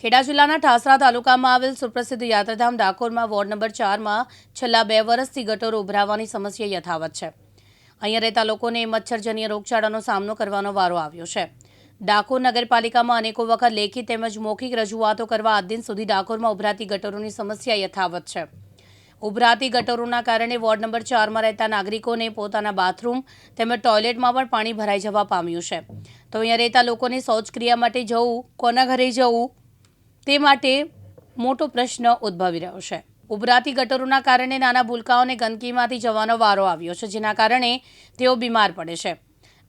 ખેડા જિલ્લાના ઠાસરા તાલુકામાં આવેલ સુપ્રસિદ્ધ યાત્રાધામ ડાકોરમાં વોર્ડ નંબર 4માં છેલ્લા 2 વર્ષથી ગટરો ઉભરાવાની સમસ્યા યથાવત છે। અહીંયા રહેતા લોકોને મચ્છરજન્ય રોગચાળાનો સામનો કરવાનો વારો આવ્યો છે। ડાકોર નગરપાલિકામાં અનેકો વખત લેખિત તેમજ મૌખિક રજૂઆતો કરવા આજ દિન સુધી ડાકોરમાં ઉભરાતી ગટરોની સમસ્યા યથાવત છે। ઉભરાતી ગટરોના કારણે વોર્ડ નંબર 4માં રહેતા નાગરિકોને પોતાના બાથરૂમ તેમજ ટોયલેટમાં પણ પાણી ભરાઈ જવા પામ્યું છે। તો અહીંયા રહેતા લોકોને શૌચક્રિયા માટે જવું, કોના ઘરે જવું તે માટે મોટો પ્રશ્ન ઉદ્ભવી રહ્યો છે। ઉભરાતી ગટરોના કારણે નાના ભૂલકાઓને ગંદકીમાંથી જવાનો વારો આવ્યો છે, જેના કારણે તેઓ બીમાર પડે છે।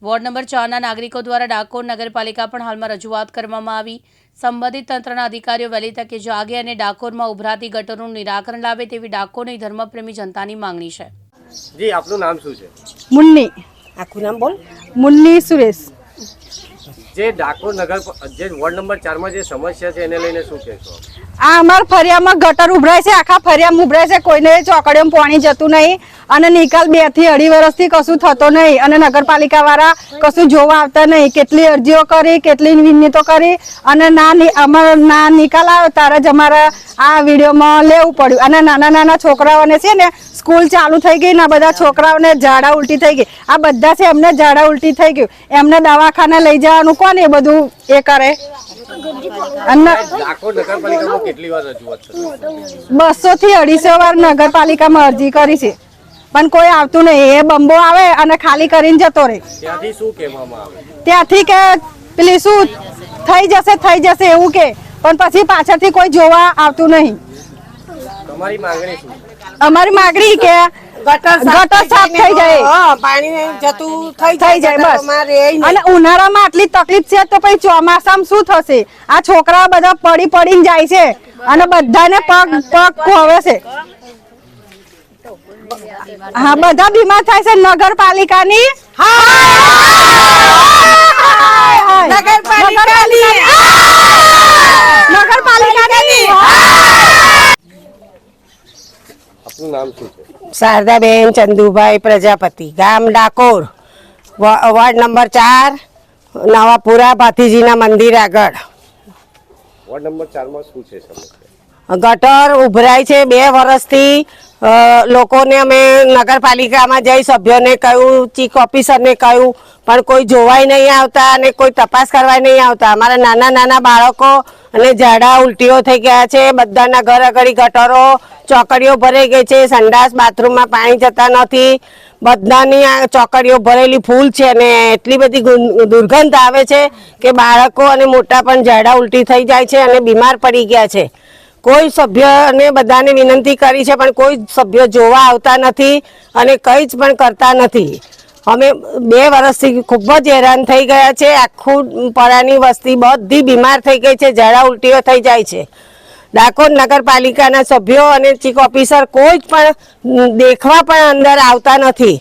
વોર્ડ નંબર 4ના નાગરિકો દ્વારા ડાકોર નગરપાલિકા પણ હાલમાં રજૂઆત કરવામાં આવી। સંબંધિત તંત્રના અધિકારીઓ વહેલી તકે જાગે અને ડાકોરમાં ઉભરાતી ગટરોનું નિરાકરણ લાવે તેવી ડાકોરની ધર્મપ્રેમી જનતાની માંગણી છે। જી, આપનું નામ શું છે? મુન્ની। આખું નામ બોલ। મુન્ની સુરેશ। જે ડાકોર નગર જે વોર્ડ નંબર 4માં જે સમસ્યા છે એને લઈને શું કહેશો? આ અમાર ફરિયામાં ગટર ઉભરાય છે, આખા ફરિયામાં ઉભરાય છે, કોઈને ચોકડીઓમાં પાણી જતું નહીં અને નિકાલ 2 થી 2.5 વર્ષથી કશું થતો નહીં અને નગરપાલિકા વાળા કશું જોવા આવતા નહીં। કેટલી અરજીઓ કરી, કેટલી વિનંતીઓ કરી અને ના નિકાલ આવે ત્યારે જ અમારે આ વિડીયોમાં લેવું પડ્યું। અને નાના છોકરાઓને છે ને સ્કૂલ ચાલુ થઈ ગઈ ને બધા છોકરાઓને ઝાડા ઉલટી થઈ ગઈ। આ બધા છે એમને ઝાડા ઉલટી થઈ ગયું, એમને દવાખાને લઈ જવાનું કોણ એ બધું એ કરે? અને ડાકોર નગરપાલિકામાં કેટલી વાર રજૂઆત કરી? 200 થી 250 વાર નગરપાલિકામાં અરજી કરી છે, પણ કોઈ આવતું નહીં। એ બંબો આવે અને ખાલી કરીને જતો રહે। ત્યાંથી શું કહેવામાં આવે? ત્યાંથી કે પેલી શું થઈ જશે એવું કે, પણ પછી પાછળથી કોઈ જોવા આવતું નહીં। તમારી માંગણી શું? અમારી માંગણી કે ગટર સાફ થઈ જાય, પાણી જતું થઈ જાય બસ। અને ઉનાળામાં આટલી તકલીફ છે તો પછી ચોમાસામાં શું થશે? આ છોકરા બધા પડીને જાય છે અને બધાને પગ ખોવે છે। હા, બધા બીમાર થાય છે। નગરપાલિકાની આપનું નામ શું છે? શારદાબેન ચંદુભાઈ પ્રજાપતિ, ગામ ડાકોર, વોર્ડ નંબર 4, નવાપુરા ભાતીજીના મંદિર આગળ। વોર્ડ નંબર 4માં શું છે સમસ્યા? ગટર ઉભરાય છે 2 વર્ષથી। લોકોને અમે નગરપાલિકામાં જઈ સભ્યોને કહ્યું, ચીફ ઓફિસરને કહ્યું, પણ કોઈ જોવાય નહીં આવતા અને કોઈ તપાસ કરવા નહીં આવતા। અમારા નાના બાળકો અને ઝાડા ઉલટીઓ થઈ ગયા છે। બધાના ઘર આગળ ગટરો, ચોકડીઓ ભરાઈ ગઈ છે। સંડાસ બાથરૂમમાં પાણી જતા નથી। બધાની આ ચોકડીઓ ભરેલી ફૂલ છે અને એટલી બધી દુર્ગંધ આવે છે કે બાળકો અને મોટા પણ ઝાડા ઉલટી થઈ જાય છે અને બીમાર પડી ગયા છે। કોઈ સભ્યને બધાને વિનંતી કરી છે પણ કોઈ સભ્ય જોવા આવતા નથી અને કંઈ જ પણ કરતા નથી। અમે 2 વર્ષથી ખૂબ જ હેરાન થઈ ગયા છે। આખું પરાની વસ્તી બધી બીમાર થઈ ગઈ છે, ઝાડા ઉલટીઓ થઈ જાય છે। ડાકોર નગરપાલિકાના સભ્યો અને ચીફ ઓફિસર કોઈ જ પણ દેખવા પણ અંદર આવતા નથી।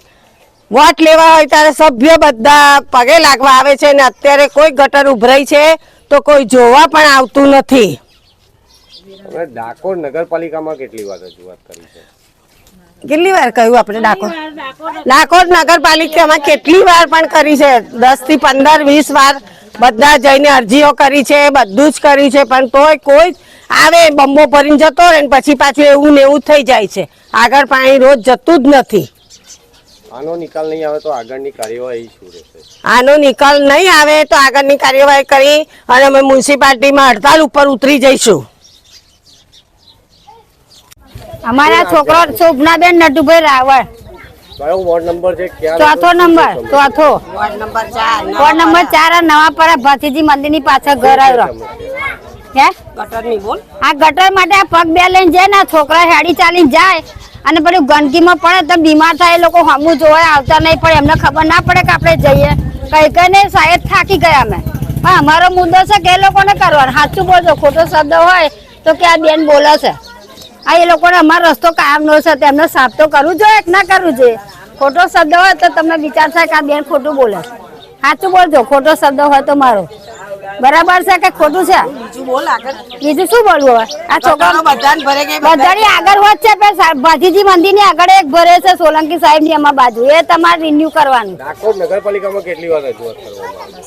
વોટ લેવા હોય ત્યારે સભ્ય બધા પગે લાગવા આવે છે અને અત્યારે કોઈ ગટર ઉભરાઈ છે તો કોઈ જોવા પણ આવતું નથી। ડાકોર નગરપાલિકામાં કેટલી વાર રજૂઆત કરી છે? કેટલી વાર કહ્યું આપણે? ડાકોર નગરપાલિકામાં કેટલી વાર પણ કરી છે, 10 થી 15 20 વાર બધા જઈને અરજીઓ કરી છે, બધું જ કર્યું છે, પણ તોય કોઈ આવે બંબો ભરીને જતો રહે ને પછી પાછું એવું ને એવું થઈ જાય છે। આગળ પાણી રોજ જતું જ નથી। આનો નિકાલ નહીં આવે તો આગળની કાર્યવાહી શું રહેશે? આનો નિકાલ નહીં આવે તો આગળની કાર્યવાહી કરી અને અમે મ્યુનિસિપાલિટીમાં હડતાલ ઉપર ઉતરી જઈશું। અમારા છોકરો શોભનાબેન નટુભાઈ રાવળ, કયો વોર્ડ નંબર છે? ચોથો નંબર વોર્ડ નંબર 4 નવાપરા ભાતીજી મંદિરની પાછળ ઘર આવ્યો। આ ગટર માટે આ પગ 2 લઈને જાય ને છોકરા હેડી ચાલીને જાય અને પેલું ગંદકીમાં પડે તો બીમાર થાય। એ લોકો હમું જોવા આવતા નહીં, પણ એમને ખબર ના પડે કે આપણે જઈએ કઈ સાહેબ થાકી ગયા અમે। પણ અમારો મુદ્દો છે કે એ લોકોને કરવાનો। સાચું બોલજો, ખોટો શબ્દ હોય તો કે આ બેન બોલે છે। આ એ લોકોને અમારો રસ્તો કાયમનો છે, તેમને સાફ તો કરવું જોઈએ કે ના કરવું જોઈએ? ખોટો શબ્દ હોય તો તમને વિચાર થાય કે આ બેન ખોટું બોલે। સાચું બોલજો, ખોટો શબ્દ હોય તો મારો બરાબર છે કે ખોટું છે? બીજું શું બોલવું હોય? આ છોકરા બધાની આગળ વધ છે, ભાતીજી મંદિરની આગળ એક ભરે છે સોલંકી સાહેબ ની અમાર બાજુ, એ તમારે રિન્યુ કરવાનું। ડાકોર નગરપાલિકામાં કેટલી વાર રજૂઆત કરવામાં આવી?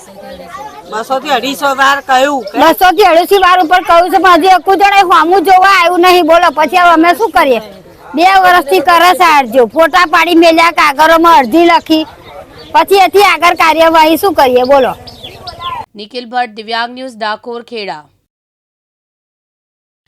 200 થી 250 વાર કહ્યું 200 થી 250 વાર ઉપર કહ્યું છે પણ હજી એકું જણે સામું જોવા આવ્યું નહીં. બોલો પછી હવે અમે શું કરીએ? 2 વર્ષથી કરે છે અરજીઓ, ફોટા પાડી મેલ્યા, કાગળોમાં અરજી લખી, પછી એથી આગળ કાર્યવાહી શું કરીએ બોલો? નિખિલ ભટ્ટ, દિવ્યાંગ ન્યૂઝ, ડાકોર, ખેડા.